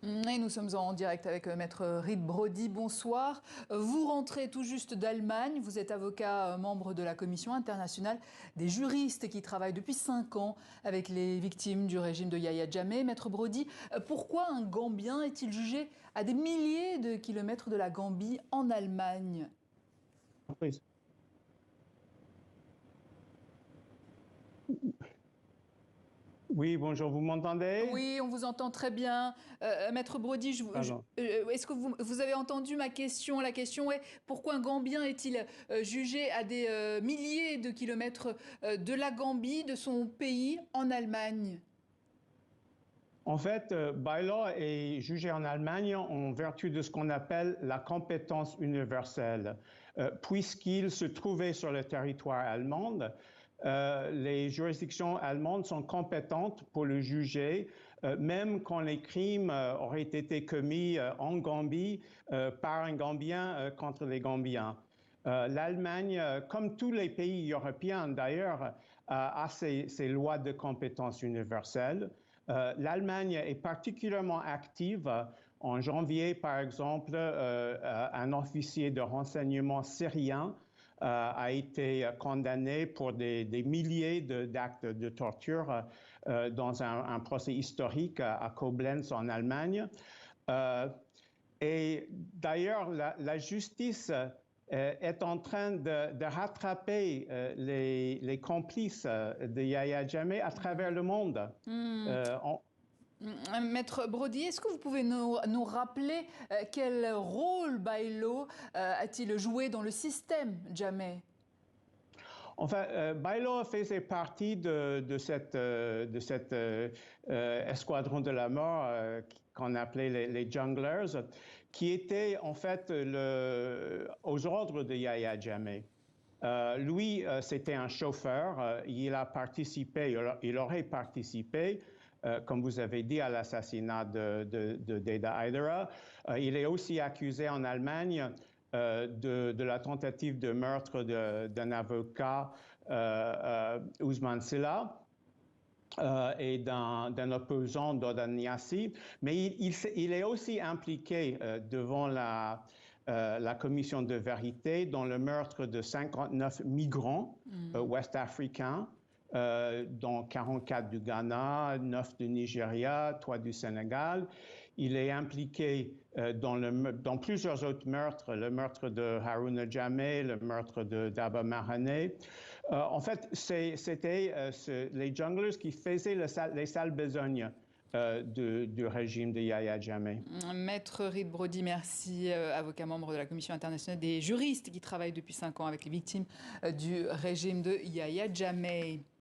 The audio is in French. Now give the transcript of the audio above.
Et nous sommes en direct avec Maître Reed Brody. Bonsoir. Vous rentrez tout juste d'Allemagne. Vous êtes avocat, membre de la Commission internationale des juristes qui travaillent depuis 5 ans avec les victimes du régime de Yahya Jammeh. Maître Brody, pourquoi un Gambien est-il jugé à des milliers de kilomètres de la Gambie en Allemagne? Oui. Oui, bonjour, vous m'entendez? Oui, on vous entend très bien. Maître Brody, est-ce que vous avez entendu ma question? La question est, pourquoi un Gambien est-il jugé à des milliers de kilomètres de la Gambie, de son pays, en Allemagne? En fait, Bailo est jugé en Allemagne en vertu de ce qu'on appelle la compétence universelle. Puisqu'il se trouvait sur le territoire allemand, les juridictions allemandes sont compétentes pour le juger, même quand les crimes auraient été commis en Gambie par un Gambien contre les Gambiens. L'Allemagne, comme tous les pays européens d'ailleurs, a ses lois de compétence universelle. L'Allemagne est particulièrement active. En janvier, par exemple, un officier de renseignement syrien a été condamné pour des milliers d'actes de torture dans un procès historique à Koblenz en Allemagne. Et d'ailleurs, la justice est en train de rattraper les complices de Yahya Jammeh à travers le monde. Maître Brody, est-ce que vous pouvez nous rappeler quel rôle Bailo a-t-il joué dans le système Jammeh? Enfin, Bailo faisait partie de cet escadron de la mort qu'on appelait les Junglers, qui était en fait aux ordres de Yahya Jammeh. Lui, c'était un chauffeur. Il a participé, il aurait participé, comme vous avez dit, à l'assassinat de Deida Aidara. Il est aussi accusé en Allemagne de la tentative de meurtre d'un avocat, Ousmane Silla, et d'un opposant, Dodan Niassi. Mais il est aussi impliqué devant la commission de vérité dans le meurtre de 59 migrants ouest-africains, dont 44 du Ghana, 9 du Nigeria, 3 du Sénégal. Il est impliqué dans plusieurs autres meurtres, le meurtre de Haruna Jammeh, le meurtre d'Aba Mahaneh. En fait, c'était les junglers qui faisaient les sales besognes du régime de Yahya Jammeh. Maître Reed Brody, merci, avocat membre de la Commission internationale des juristes qui travaille depuis 5 ans avec les victimes du régime de Yahya Jammeh.